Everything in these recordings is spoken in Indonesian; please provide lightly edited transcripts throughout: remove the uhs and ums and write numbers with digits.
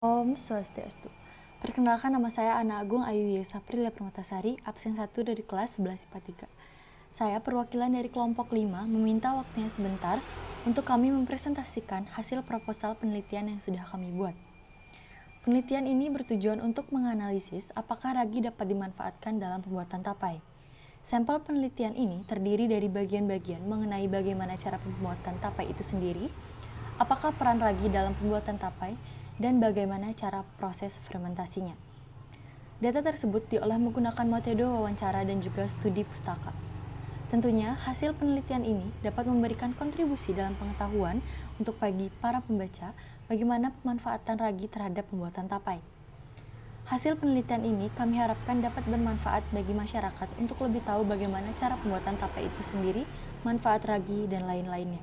Om Swastiastu. Perkenalkan, nama saya Ana Agung Ayu Yesaprilia Permatasari, absen 1 dari kelas 11 IPA 3. Saya perwakilan dari kelompok 5 meminta waktunya sebentar untuk kami mempresentasikan hasil proposal penelitian yang sudah kami buat. Penelitian ini bertujuan untuk menganalisis apakah ragi dapat dimanfaatkan dalam pembuatan tapai. Sampel penelitian ini terdiri dari bagian-bagian mengenai bagaimana cara pembuatan tapai itu sendiri, apakah peran ragi dalam pembuatan tapai, dan bagaimana cara proses fermentasinya. Data tersebut diolah menggunakan metode wawancara dan juga studi pustaka. Tentunya, hasil penelitian ini dapat memberikan kontribusi dalam pengetahuan untuk bagi para pembaca bagaimana pemanfaatan ragi terhadap pembuatan tapai. Hasil penelitian ini kami harapkan dapat bermanfaat bagi masyarakat untuk lebih tahu bagaimana cara pembuatan tapai itu sendiri, manfaat ragi, dan lain-lainnya.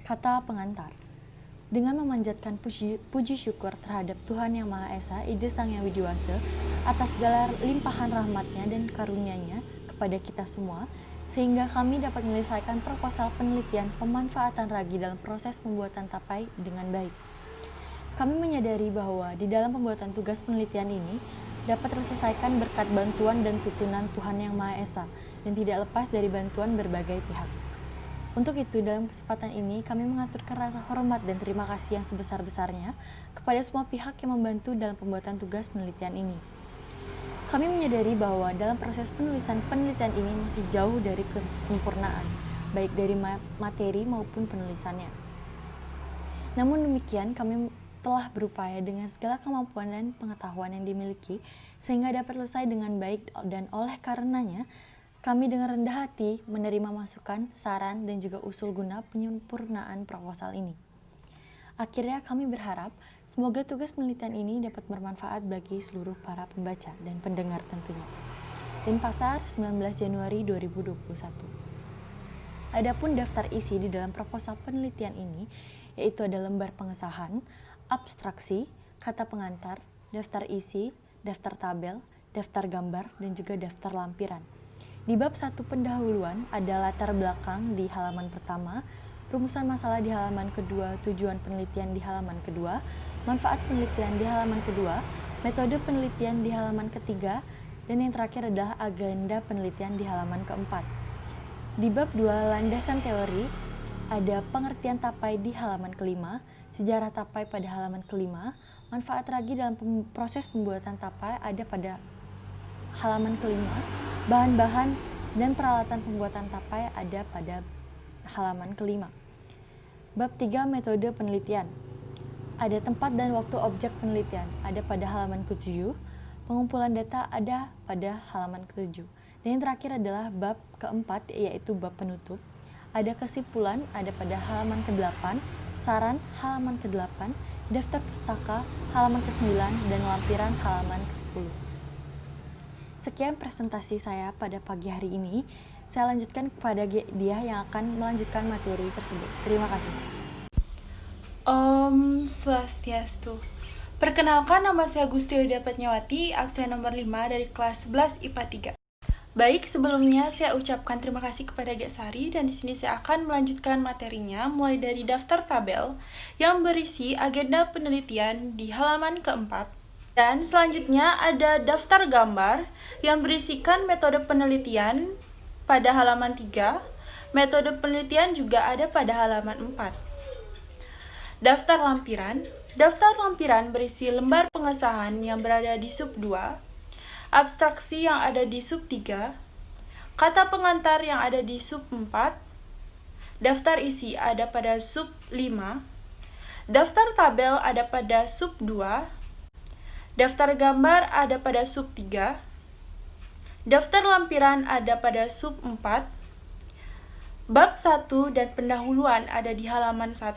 Kata pengantar. Dengan memanjatkan puji syukur terhadap Tuhan Yang Maha Esa, Ide Sang Yang Widiwasa, atas segala limpahan rahmatnya dan karunia-Nya kepada kita semua, sehingga kami dapat menyelesaikan proposal penelitian pemanfaatan ragi dalam proses pembuatan tapai dengan baik. Kami menyadari bahwa di dalam pembuatan tugas penelitian ini dapat terselesaikan berkat bantuan dan tuntunan Tuhan Yang Maha Esa dan tidak lepas dari bantuan berbagai pihak. Untuk itu, dalam kesempatan ini kami mengaturkan rasa hormat dan terima kasih yang sebesar-besarnya kepada semua pihak yang membantu dalam pembuatan tugas penelitian ini. Kami menyadari bahwa dalam proses penulisan penelitian ini masih jauh dari kesempurnaan, baik dari materi maupun penulisannya. Namun demikian, kami telah berupaya dengan segala kemampuan dan pengetahuan yang dimiliki sehingga dapat selesai dengan baik, dan oleh karenanya kami dengan rendah hati menerima masukan, saran, dan juga usul guna penyempurnaan proposal ini. Akhirnya kami berharap semoga tugas penelitian ini dapat bermanfaat bagi seluruh para pembaca dan pendengar tentunya. Denpasar, 19 Januari 2021. Adapun daftar isi di dalam proposal penelitian ini yaitu ada lembar pengesahan, abstraksi, kata pengantar, daftar isi, daftar tabel, daftar gambar, dan juga daftar lampiran. Di bab 1 pendahuluan ada latar belakang di halaman pertama, rumusan masalah di halaman kedua, tujuan penelitian di halaman kedua, manfaat penelitian di halaman kedua, metode penelitian di halaman ketiga, dan yang terakhir adalah agenda penelitian di halaman keempat. Di bab 2 landasan teori ada pengertian tapai di halaman kelima, sejarah tapai pada halaman kelima, manfaat ragi dalam proses pembuatan tapai ada pada halaman kelima, bahan-bahan dan peralatan pembuatan tapai ada pada halaman kelima. Bab 3 metode penelitian. Ada tempat dan waktu objek penelitian ada pada halaman ke-7, pengumpulan data ada pada halaman ke-7. Dan yang terakhir adalah bab keempat yaitu bab penutup. Ada kesimpulan ada pada halaman ke-8, saran halaman ke-8, daftar pustaka halaman ke-9, dan lampiran halaman ke-10. Sekian presentasi saya pada pagi hari ini. Saya lanjutkan kepada dia yang akan melanjutkan materi tersebut. Terima kasih. Om Swastiastu. Perkenalkan, nama saya Agustioida Patnyawati, absen nomor 5 dari kelas 11 IPA 3. Baik, sebelumnya saya ucapkan terima kasih kepada Gek Sari, dan di sini saya akan melanjutkan materinya mulai dari daftar tabel yang berisi agenda penelitian di halaman keempat, dan selanjutnya ada daftar gambar yang berisikan metode penelitian pada halaman 3, metode penelitian juga ada pada halaman 4. Daftar lampiran berisi lembar pengesahan yang berada di sub 2, abstraksi yang ada di sub 3, kata pengantar yang ada di sub 4, daftar isi ada pada sub 5, daftar tabel ada pada sub 2, daftar gambar ada pada sub 3, daftar lampiran ada pada sub 4, bab 1 dan pendahuluan ada di halaman 1,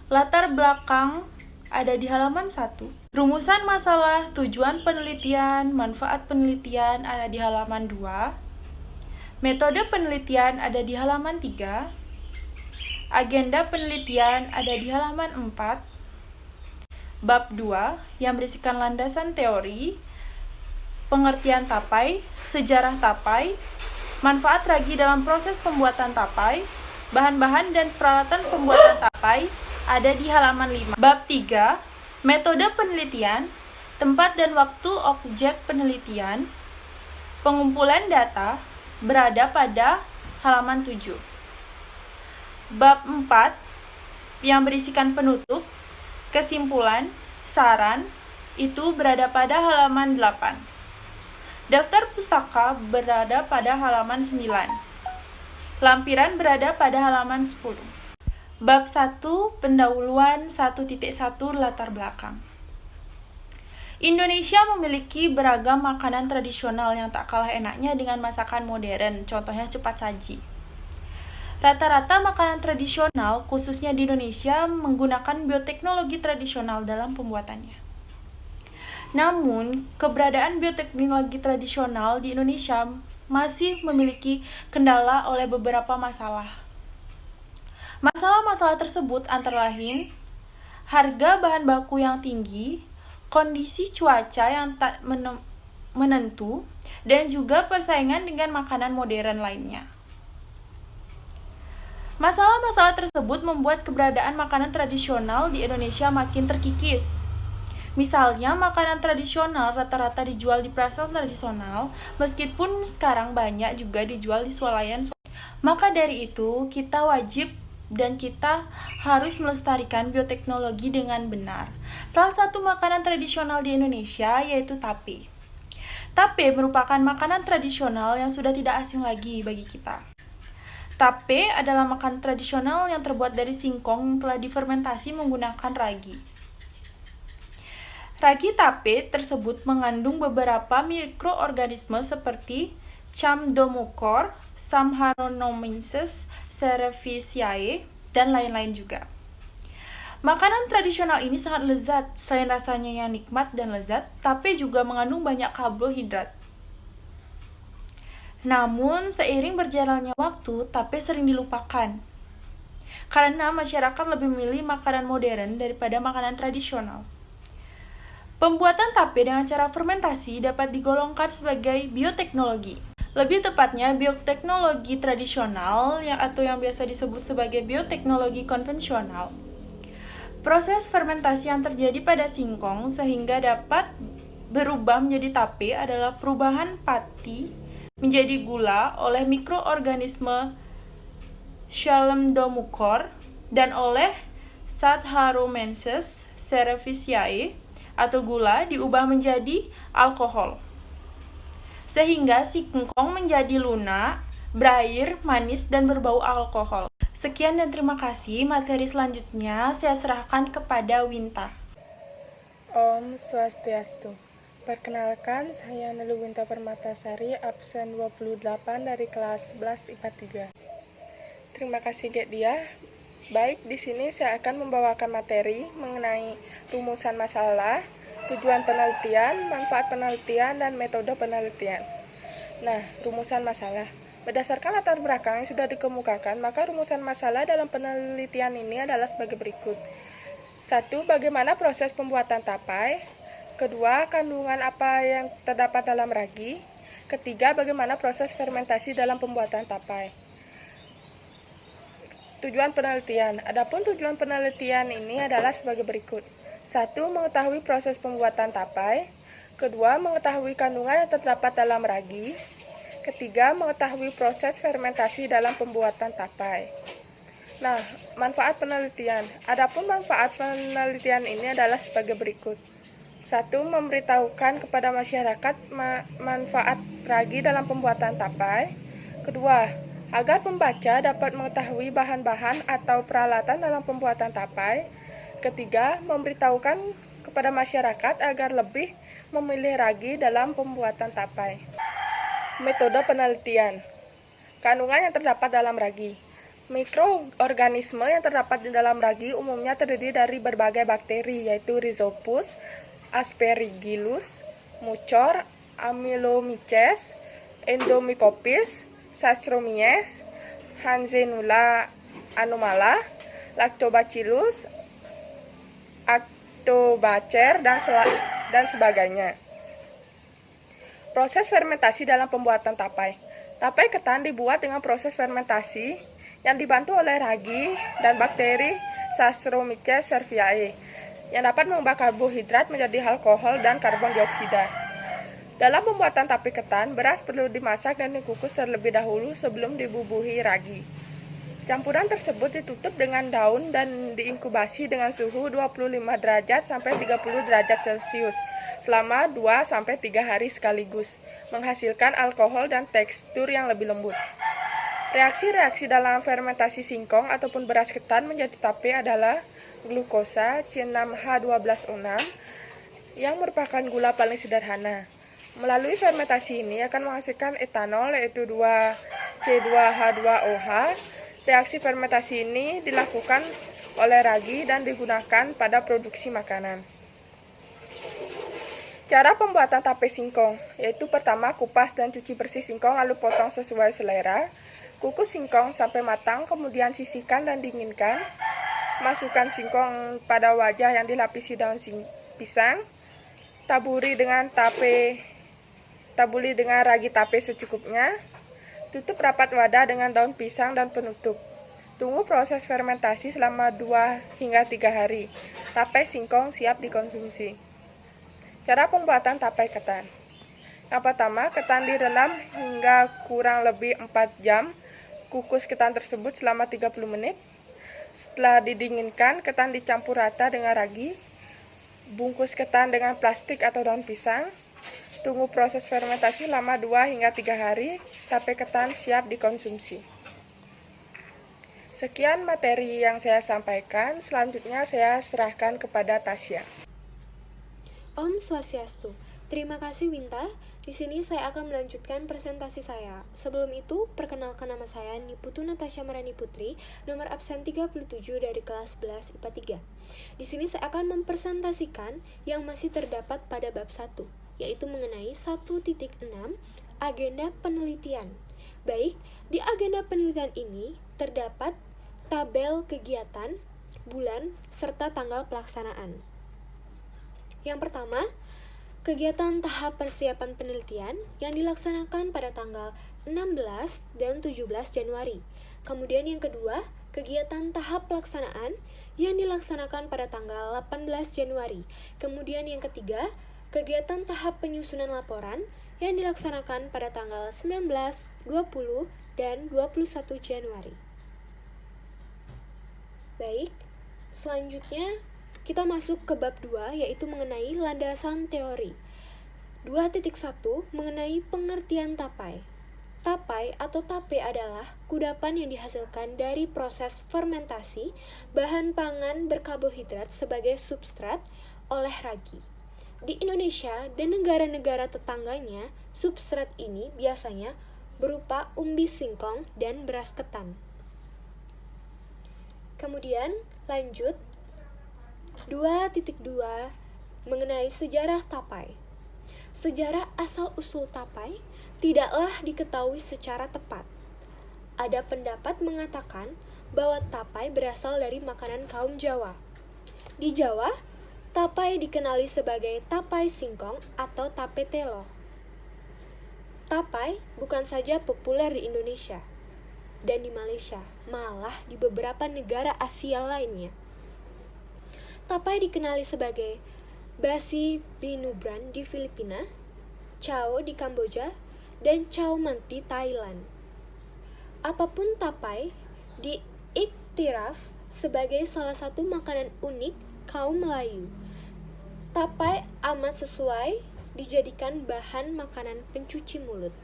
latar belakang ada di halaman 1, rumusan masalah, tujuan penelitian, manfaat penelitian ada di halaman 2, metode penelitian ada di halaman 3, agenda penelitian ada di halaman 4, bab 2 yang berisikan landasan teori, pengertian tapai, sejarah tapai, manfaat ragi dalam proses pembuatan tapai, bahan-bahan dan peralatan pembuatan tapai, ada di halaman 5. Bab 3, metode penelitian, tempat dan waktu objek penelitian, pengumpulan data, berada pada halaman 7. Bab 4, yang berisikan penutup, kesimpulan, saran, itu berada pada halaman 8. Daftar pustaka berada pada halaman 9. Lampiran berada pada halaman 10. Bab 1, pendahuluan 1.1 latar belakang. Indonesia memiliki beragam makanan tradisional yang tak kalah enaknya dengan masakan modern, contohnya cepat saji. Rata-rata makanan tradisional, khususnya di Indonesia, menggunakan bioteknologi tradisional dalam pembuatannya. Namun, keberadaan bioteknologi tradisional di Indonesia masih memiliki kendala oleh beberapa masalah. Masalah-masalah tersebut antara lain harga bahan baku yang tinggi, kondisi cuaca yang tak menentu, dan juga persaingan dengan makanan modern lainnya. Masalah-masalah tersebut membuat keberadaan makanan tradisional di Indonesia makin terkikis. Misalnya, makanan tradisional rata-rata dijual di pasar tradisional, meskipun sekarang banyak juga dijual di swalayan. Maka dari itu, kita wajib dan kita harus melestarikan bioteknologi dengan benar. Salah satu makanan tradisional di Indonesia yaitu tape. Tape merupakan makanan tradisional yang sudah tidak asing lagi bagi kita. Tape adalah makanan tradisional yang terbuat dari singkong yang telah difermentasi menggunakan ragi. Ragi tape tersebut mengandung beberapa mikroorganisme seperti Camdomycor, Samharonomyces cerevisiae, dan lain-lain juga. Makanan tradisional ini sangat lezat, selain rasanya yang nikmat dan lezat, tape juga mengandung banyak karbohidrat. Namun, seiring berjalannya waktu, tape sering dilupakan. Karena masyarakat lebih memilih makanan modern daripada makanan tradisional. Pembuatan tape dengan cara fermentasi dapat digolongkan sebagai bioteknologi. Lebih tepatnya, bioteknologi tradisional atau yang biasa disebut sebagai bioteknologi konvensional. Proses fermentasi yang terjadi pada singkong sehingga dapat berubah menjadi tape adalah perubahan pati menjadi gula oleh mikroorganisme Camdomycor dan oleh Saccharomyces cerevisiae atau gula diubah menjadi alkohol. Sehingga singkong menjadi lunak, berair, manis, dan berbau alkohol. Sekian dan terima kasih. Materi selanjutnya saya serahkan kepada Winta. Om Swastiastu. Perkenalkan, saya Nelu Winta Permatasari, absen 28 dari kelas 11 IPA 3. Terima kasih Gek Dia. Baik, di sini saya akan membawakan materi mengenai rumusan masalah, tujuan penelitian, manfaat penelitian, dan metode penelitian. Nah, rumusan masalah. Berdasarkan latar belakang yang sudah dikemukakan, maka rumusan masalah dalam penelitian ini adalah sebagai berikut. 1. Bagaimana proses pembuatan tapai? 2. Kandungan apa yang terdapat dalam ragi? 3. Bagaimana proses fermentasi dalam pembuatan tapai? Tujuan penelitian. Adapun tujuan penelitian ini adalah sebagai berikut. 1. Mengetahui proses pembuatan tapai. 2. Mengetahui kandungan yang terdapat dalam ragi. 3. Mengetahui proses fermentasi dalam pembuatan tapai. Nah, manfaat penelitian. Adapun manfaat penelitian ini adalah sebagai berikut. 1. Memberitahukan kepada masyarakat manfaat ragi dalam pembuatan tapai. 2. Agar pembaca dapat mengetahui bahan-bahan atau peralatan dalam pembuatan tapai. 3. Memberitahukan kepada masyarakat agar lebih memilih ragi dalam pembuatan tapai. Metode penelitian. Kandungan yang terdapat dalam ragi. Mikroorganisme yang terdapat di dalam ragi umumnya terdiri dari berbagai bakteri, yaitu Rhizopus, Aspergillus, Mucor, Amylomyces, Endomycopis, Saccharomyces, Hansenula anomala, Lactobacillus, Actobacter, dan sebagainya. Proses fermentasi dalam pembuatan tapai. Tapai ketan dibuat dengan proses fermentasi yang dibantu oleh ragi dan bakteri Saccharomyces cerevisiae, yang dapat mengubah karbohidrat menjadi alkohol dan karbon dioksida. Dalam pembuatan tape ketan, beras perlu dimasak dan dikukus terlebih dahulu sebelum dibubuhi ragi. Campuran tersebut ditutup dengan daun dan diinkubasi dengan suhu 25 derajat sampai 30 derajat Celcius selama 2-3 hari sekaligus, menghasilkan alkohol dan tekstur yang lebih lembut. Reaksi-reaksi dalam fermentasi singkong ataupun beras ketan menjadi tape adalah glukosa C6H12O6 yang merupakan gula paling sederhana. Melalui fermentasi ini akan menghasilkan etanol yaitu 2C2H2OH. Reaksi fermentasi ini dilakukan oleh ragi dan digunakan pada produksi makanan. Cara pembuatan tape singkong yaitu pertama kupas dan cuci bersih singkong lalu potong sesuai selera. Kukus singkong sampai matang, kemudian sisihkan dan dinginkan. Masukkan singkong pada wajan yang dilapisi daun pisang. Taburi dengan ragi tape secukupnya. Tutup rapat wadah dengan daun pisang dan penutup. Tunggu proses fermentasi selama 2-3 hari. Tape singkong siap dikonsumsi. Cara pembuatan tape ketan. Yang pertama, ketan direndam hingga kurang lebih 4 jam. Kukus ketan tersebut selama 30 menit. Setelah didinginkan, ketan dicampur rata dengan ragi. Bungkus ketan dengan plastik atau daun pisang. Tunggu proses fermentasi selama 2-3 hari. Tape ketan siap dikonsumsi. Sekian materi yang saya sampaikan. Selanjutnya saya serahkan kepada Tasya. Om Swastiastu. Terima kasih Winta. Di sini saya akan melanjutkan presentasi saya. Sebelum itu, perkenalkan nama saya Niputu Natasha Marani Putri, nomor absen 37 dari kelas 11 IPA 3. Di sini saya akan mempresentasikan yang masih terdapat pada bab 1, yaitu mengenai 1.6 agenda penelitian. Baik, di agenda penelitian ini terdapat tabel kegiatan, bulan, serta tanggal pelaksanaan. Yang pertama, kegiatan tahap persiapan penelitian yang dilaksanakan pada tanggal 16 dan 17 Januari. Kemudian yang kedua, kegiatan tahap pelaksanaan yang dilaksanakan pada tanggal 18 Januari. Kemudian yang ketiga, kegiatan tahap penyusunan laporan yang dilaksanakan pada tanggal 19, 20, dan 21 Januari. Baik, selanjutnya kita masuk ke bab 2, yaitu mengenai landasan teori. 2.1 mengenai pengertian tapai. Tapai atau tape adalah kudapan yang dihasilkan dari proses fermentasi bahan pangan berkarbohidrat sebagai substrat oleh ragi. Di Indonesia dan negara-negara tetangganya, substrat ini biasanya berupa umbi singkong dan beras ketan. Kemudian lanjut 2.2 mengenai sejarah tapai. Sejarah asal-usul tapai tidaklah diketahui secara tepat. Ada pendapat mengatakan bahwa tapai berasal dari makanan kaum Jawa. Di Jawa, tapai dikenali sebagai tapai singkong atau tape telo. Tapai bukan saja populer di Indonesia dan di Malaysia, malah di beberapa negara Asia lainnya. Tapai dikenali sebagai basi binubran di Filipina, Chao di Kamboja, dan Chao Mang di Thailand. Apapun tapai diiktiraf sebagai salah satu makanan unik kaum Melayu. Tapai amat sesuai dijadikan bahan makanan pencuci mulut.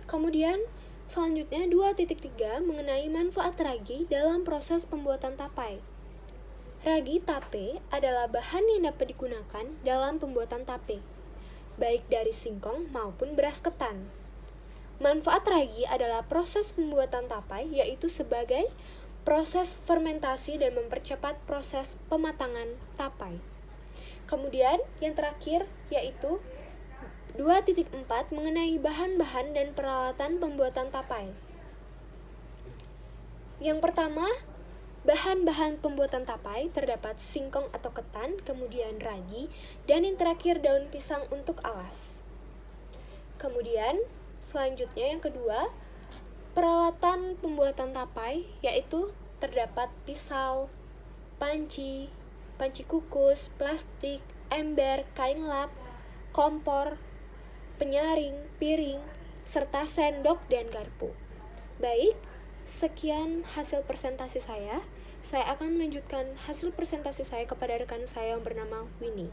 Kemudian selanjutnya 2.3 mengenai manfaat ragi dalam proses pembuatan tapai. Ragi tape adalah bahan yang dapat digunakan dalam pembuatan tape, baik dari singkong maupun beras ketan. Manfaat ragi adalah proses pembuatan tapai, yaitu sebagai proses fermentasi dan mempercepat proses pematangan tapai. Kemudian yang terakhir yaitu 2.4 mengenai bahan-bahan dan peralatan pembuatan tapai. Yang pertama, bahan-bahan pembuatan tapai terdapat singkong atau ketan, kemudian ragi, dan yang terakhir daun pisang untuk alas. Kemudian selanjutnya yang kedua, peralatan pembuatan tapai yaitu terdapat pisau, panci, panci kukus, plastik, ember, kain lap, kompor, penyaring, piring, serta sendok dan garpu. Baik, sekian hasil presentasi saya. Saya akan melanjutkan hasil presentasi saya kepada rekan saya yang bernama Winnie.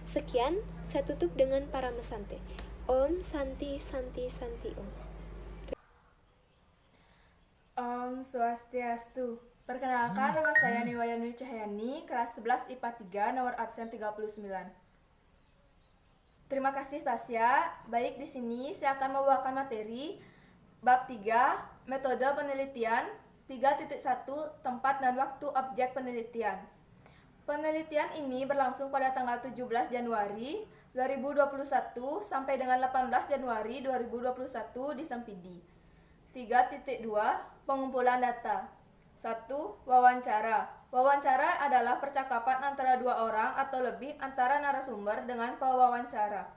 Sekian, saya tutup dengan para mesante. Om Santi Santi Santi Om. Om Swastiastu. Perkenalkan, nama saya Niwayani Cahyani, kelas 11 IPA 3, nomor absen 39. Terima kasih Tasya. Baik, di sini saya akan membawakan materi bab 3, metode penelitian 3.1, tempat dan waktu objek penelitian. Penelitian ini berlangsung pada tanggal 17 Januari 2021 sampai dengan 18 Januari 2021 di Sempidi. 3.2, pengumpulan data. 1. Wawancara. Wawancara adalah percakapan antara dua orang atau lebih antara narasumber dengan pewawancara.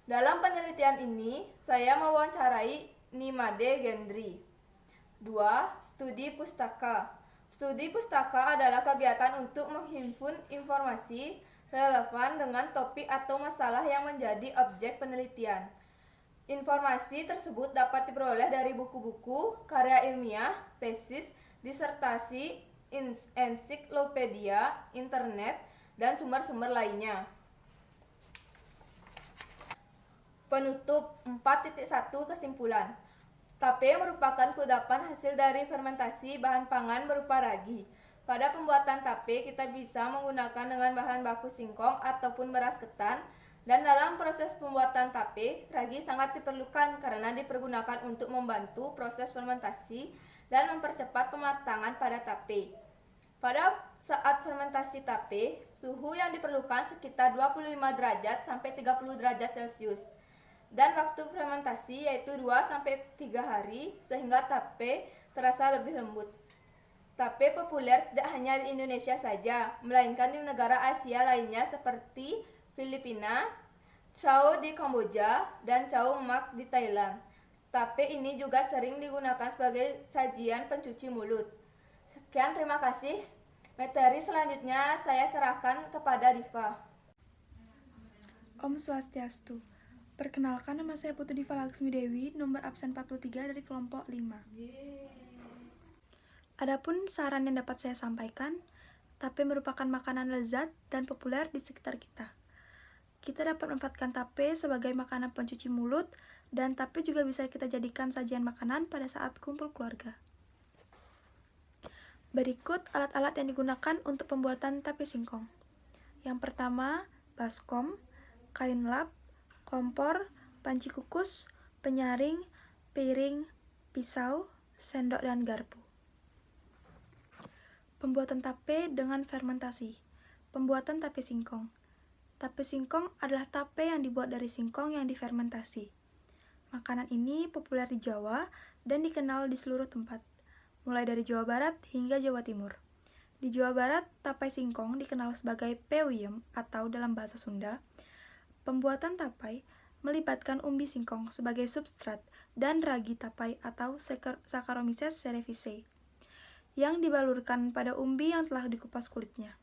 Dalam penelitian ini, saya mewawancarai Nimade Gendry. 2. Studi pustaka. Studi pustaka adalah kegiatan untuk menghimpun informasi relevan dengan topik atau masalah yang menjadi objek penelitian. Informasi tersebut dapat diperoleh dari buku-buku, karya ilmiah, tesis, disertasi, ensiklopedia, internet, dan sumber-sumber lainnya. Penutup 4.1 kesimpulan. Tape merupakan kudapan hasil dari fermentasi bahan pangan berupa ragi. Pada pembuatan tape kita bisa menggunakan dengan bahan baku singkong ataupun beras ketan, dan dalam proses pembuatan tape, ragi sangat diperlukan karena dipergunakan untuk membantu proses fermentasi dan mempercepat pematangan pada tape. Pada saat fermentasi tape, suhu yang diperlukan sekitar 25 derajat sampai 30 derajat Celcius. Dan waktu fermentasi yaitu 2-3 hari sehingga tape terasa lebih lembut. Tape populer tidak hanya di Indonesia saja, melainkan di negara Asia lainnya seperti Filipina, Chow di Kamboja, dan Chow Mak di Thailand. Tape ini juga sering digunakan sebagai sajian pencuci mulut. Sekian, terima kasih. Materi selanjutnya saya serahkan kepada Diva. Om Swastiastu. Perkenalkan, nama saya Putri Diva Laksmi Dewi, nomor absen 43 dari kelompok 5. Adapun saran yang dapat saya sampaikan, tape merupakan makanan lezat dan populer di sekitar kita. Kita dapat memanfaatkan tape sebagai makanan pencuci mulut, dan tape juga bisa kita jadikan sajian makanan pada saat kumpul keluarga. Berikut alat-alat yang digunakan untuk pembuatan tape singkong. Yang pertama, baskom, kain lap, kompor, panci kukus, penyaring, piring, pisau, sendok, dan garpu. Pembuatan tape dengan fermentasi. Pembuatan tape singkong. Tape singkong adalah tape yang dibuat dari singkong yang difermentasi. Makanan ini populer di Jawa dan dikenal di seluruh tempat, mulai dari Jawa Barat hingga Jawa Timur. Di Jawa Barat, tapai singkong dikenal sebagai pewiem atau dalam bahasa Sunda. Pembuatan tapai melibatkan umbi singkong sebagai substrat dan ragi tapai atau Saccharomyces cerevisiae yang dibalurkan pada umbi yang telah dikupas kulitnya.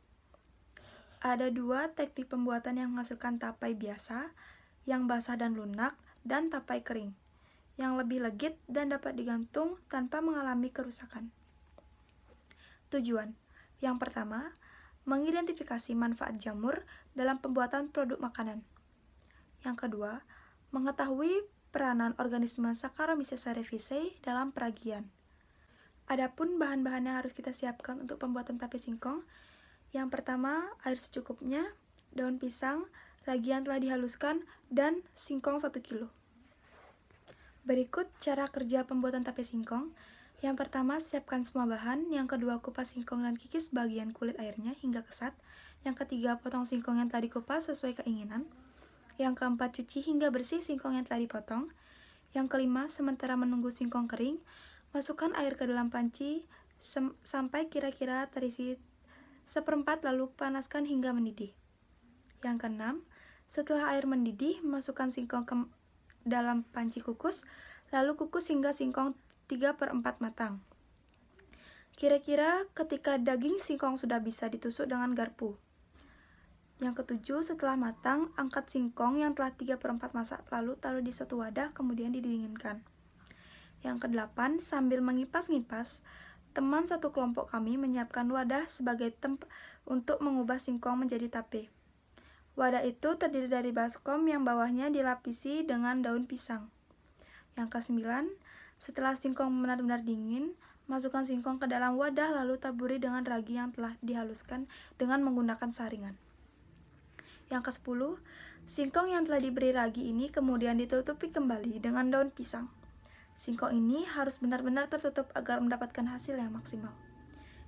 Ada dua teknik pembuatan yang menghasilkan tapai biasa, yang basah dan lunak, dan tapai kering, yang lebih legit dan dapat digantung tanpa mengalami kerusakan. Tujuan. Yang pertama, mengidentifikasi manfaat jamur dalam pembuatan produk makanan. Yang kedua, mengetahui peranan organisme Saccharomyces cerevisiae dalam peragian. Adapun bahan-bahan yang harus kita siapkan untuk pembuatan tape singkong, yang pertama, air secukupnya, daun pisang, ragi yang telah dihaluskan, dan singkong 1 kilo. Berikut cara kerja pembuatan tape singkong. Yang pertama, siapkan semua bahan. Yang kedua, kupas singkong dan kikis bagian kulit airnya hingga kesat. Yang ketiga, potong singkong yang telah dikupas sesuai keinginan. Yang keempat, cuci hingga bersih singkong yang telah dipotong. Yang kelima, sementara menunggu singkong kering, masukkan air ke dalam panci sampai kira-kira terisi 1/4 lalu panaskan hingga mendidih. Yang keenam, setelah air mendidih, masukkan singkong ke dalam panci kukus, lalu kukus hingga singkong 3/4 matang. Kira-kira ketika daging singkong sudah bisa ditusuk dengan garpu. Yang ketujuh, setelah matang, angkat singkong yang telah 3/4 masak lalu taruh di suatu wadah kemudian didinginkan. Yang kedelapan, sambil mengipas-ngipas, teman satu kelompok kami menyiapkan wadah sebagai tempat untuk mengubah singkong menjadi tape. Wadah itu terdiri dari baskom yang bawahnya dilapisi dengan daun pisang. Yang kesembilan, setelah singkong benar-benar dingin, masukkan singkong ke dalam wadah lalu taburi dengan ragi yang telah dihaluskan dengan menggunakan saringan. Yang ke-10, singkong yang telah diberi ragi ini kemudian ditutupi kembali dengan daun pisang. Singkong ini harus benar-benar tertutup agar mendapatkan hasil yang maksimal.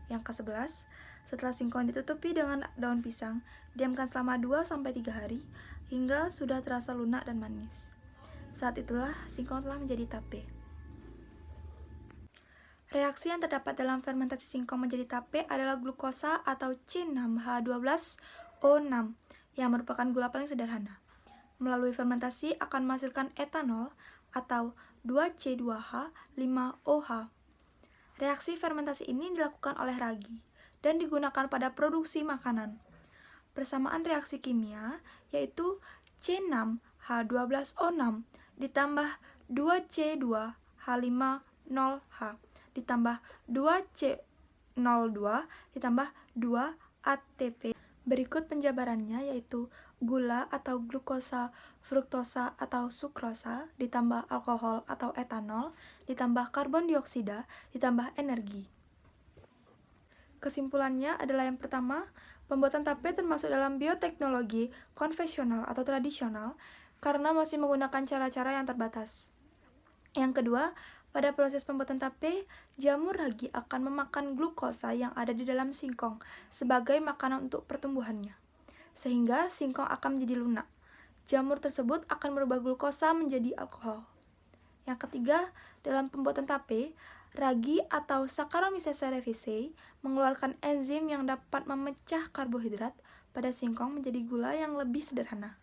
Yang ke-11, setelah singkong ditutupi dengan daun pisang, diamkan selama 2-3 hari hingga sudah terasa lunak dan manis. Saat itulah singkong telah menjadi tape. Reaksi yang terdapat dalam fermentasi singkong menjadi tape adalah glukosa atau C6H12O6 yang merupakan gula paling sederhana. Melalui fermentasi akan menghasilkan etanol atau 2C2H5OH. Reaksi fermentasi ini dilakukan oleh ragi dan digunakan pada produksi makanan. Persamaan reaksi kimia yaitu C6H12O6 ditambah 2C2H50H ditambah 2C02 ditambah 2 ATP. Berikut penjabarannya yaitu gula atau glukosa, fruktosa atau sukrosa, ditambah alkohol atau etanol, ditambah karbon dioksida, ditambah energi. Kesimpulannya adalah yang pertama, pembuatan tape termasuk dalam bioteknologi konvensional atau tradisional karena masih menggunakan cara-cara yang terbatas. Yang kedua, pada proses pembuatan tape, jamur ragi akan memakan glukosa yang ada di dalam singkong sebagai makanan untuk pertumbuhannya, sehingga singkong akan menjadi lunak. Jamur tersebut akan merubah glukosa menjadi alkohol. Yang ketiga, dalam pembuatan tape, ragi atau Saccharomyces cerevisiae mengeluarkan enzim yang dapat memecah karbohidrat pada singkong menjadi gula yang lebih sederhana.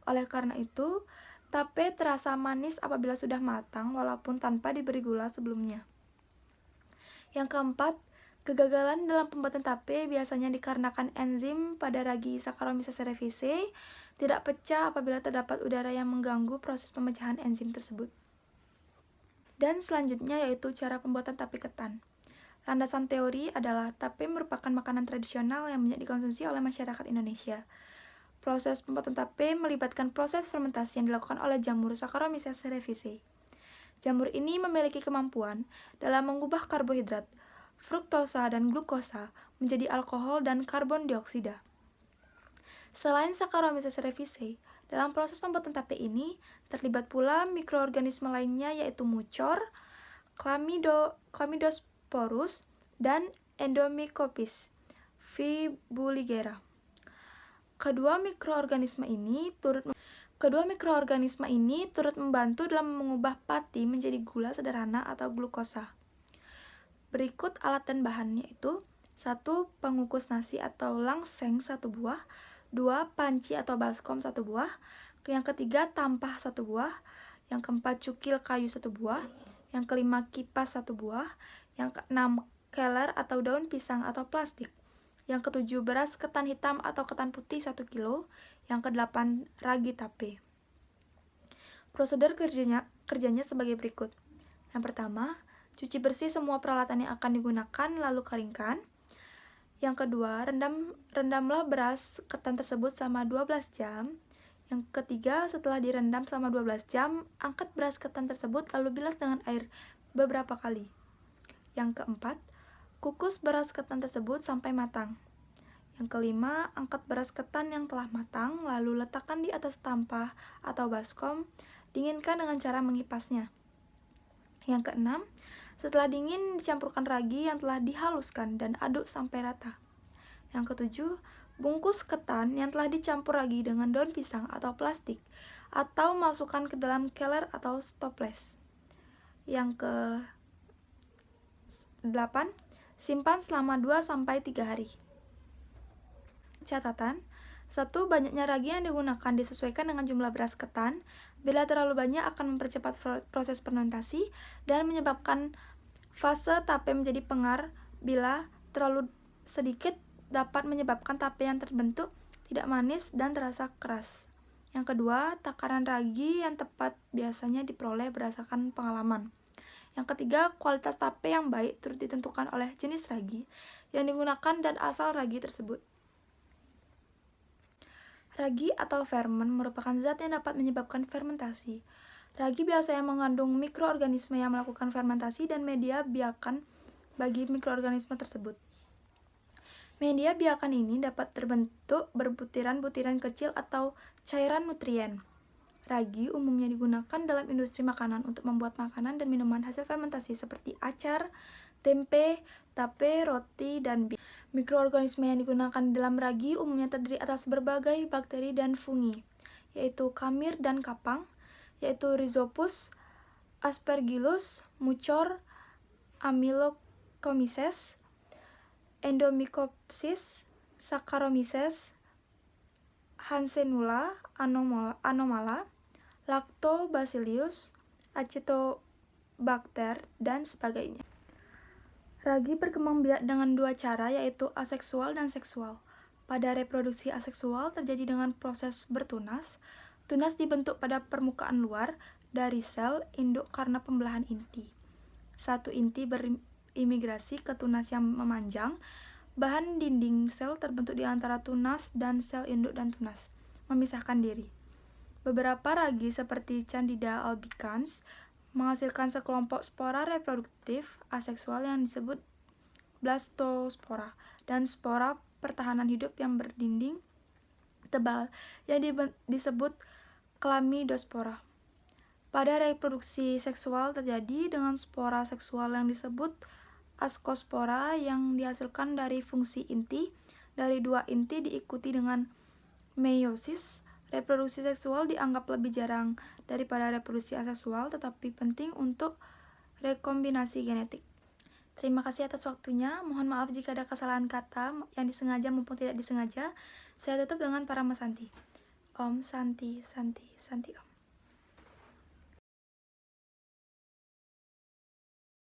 Oleh karena itu, tape terasa manis apabila sudah matang walaupun tanpa diberi gula sebelumnya. Yang keempat, kegagalan dalam pembuatan tape biasanya dikarenakan enzim pada ragi Saccharomyces cerevisiae tidak pecah apabila terdapat udara yang mengganggu proses pemecahan enzim tersebut. Dan selanjutnya yaitu cara pembuatan tape ketan. Landasan teori adalah tape merupakan makanan tradisional yang banyak dikonsumsi oleh masyarakat Indonesia. Proses pembuatan tape melibatkan proses fermentasi yang dilakukan oleh jamur Saccharomyces cerevisiae. Jamur ini memiliki kemampuan dalam mengubah karbohidrat, fruktosa dan glukosa menjadi alkohol dan karbon dioksida. Selain Saccharomyces cerevisiae, dalam proses pembuatan tape ini terlibat pula mikroorganisme lainnya yaitu mucor, Chlamydosporus, dan Endomycopis fibuligera. Kedua mikroorganisme ini turut membantu dalam mengubah pati menjadi gula sederhana atau glukosa. Berikut alat dan bahannya yaitu 1. Pengukus nasi atau langseng 1 buah, 2. Panci atau baskom 1 buah, yang ketiga tampah 1 buah, yang keempat cukil kayu 1 buah, yang kelima kipas 1 buah, yang keenam keler atau daun pisang atau plastik, yang ketujuh beras ketan hitam atau ketan putih 1 kilo, yang kedelapan ragi tape. Prosedur kerjanya sebagai berikut. Yang pertama, cuci bersih semua peralatan yang akan digunakan lalu keringkan. Yang kedua, rendamlah beras ketan tersebut selama 12 jam. Yang ketiga, setelah direndam selama 12 jam, angkat beras ketan tersebut lalu bilas dengan air beberapa kali. Yang keempat, kukus beras ketan tersebut sampai matang. Yang kelima, angkat beras ketan yang telah matang, lalu letakkan di atas tampah atau baskom, dinginkan dengan cara mengipasnya. Yang keenam, setelah dingin, dicampurkan ragi yang telah dihaluskan dan aduk sampai rata. Yang ketujuh, bungkus ketan yang telah dicampur ragi dengan daun pisang atau plastik, atau masukkan ke dalam keler atau stoples. Yang ke-8, simpan selama 2-3 hari. Catatan, 1. Banyaknya ragi yang digunakan disesuaikan dengan jumlah beras ketan. Bila terlalu banyak akan mempercepat proses fermentasi dan menyebabkan fase tape menjadi pengar bila terlalu sedikit dapat menyebabkan tape yang terbentuk tidak manis dan terasa keras. Yang kedua, takaran ragi yang tepat biasanya diperoleh berdasarkan pengalaman. Yang ketiga, kualitas tape yang baik turut ditentukan oleh jenis ragi yang digunakan dan asal ragi tersebut. Ragi atau fermen merupakan zat yang dapat menyebabkan fermentasi. Ragi biasanya mengandung mikroorganisme yang melakukan fermentasi dan media biakan bagi mikroorganisme tersebut. Media biakan ini dapat terbentuk berbutiran-butiran kecil atau cairan nutrien. Ragi umumnya digunakan dalam industri makanan untuk membuat makanan dan minuman hasil fermentasi seperti acar, tempe, tape, roti, dan bir. Mikroorganisme yang digunakan dalam ragi umumnya terdiri atas berbagai bakteri dan fungi, yaitu kamir dan kapang, yaitu Rhizopus, Aspergillus, Mucor, Amylocomyces, Endomycopsis, Saccharomyces, Hansenula anomala, Lactobacillus, Acetobacter, dan sebagainya. Ragi berkembang biak dengan dua cara, yaitu aseksual dan seksual. Pada reproduksi aseksual terjadi dengan proses bertunas. Tunas dibentuk pada permukaan luar dari sel induk karena pembelahan inti. Satu inti berimigrasi ke tunas yang memanjang. Bahan dinding sel terbentuk di antara tunas dan sel induk dan tunas, memisahkan diri. Beberapa ragi seperti Candida albicans menghasilkan sekelompok spora reproduktif aseksual yang disebut blastospora dan spora pertahanan hidup yang berdinding tebal yang disebut chlamydospora. Pada reproduksi seksual terjadi dengan spora seksual yang disebut ascospora yang dihasilkan dari fungsi inti dari dua inti diikuti dengan meiosis. Reproduksi seksual dianggap lebih jarang daripada reproduksi aseksual, tetapi penting untuk rekombinasi genetik. Terima kasih atas waktunya. Mohon maaf jika ada kesalahan kata yang disengaja maupun tidak disengaja. Saya tutup dengan Paramasanti. Om Santi Santi Santi Om.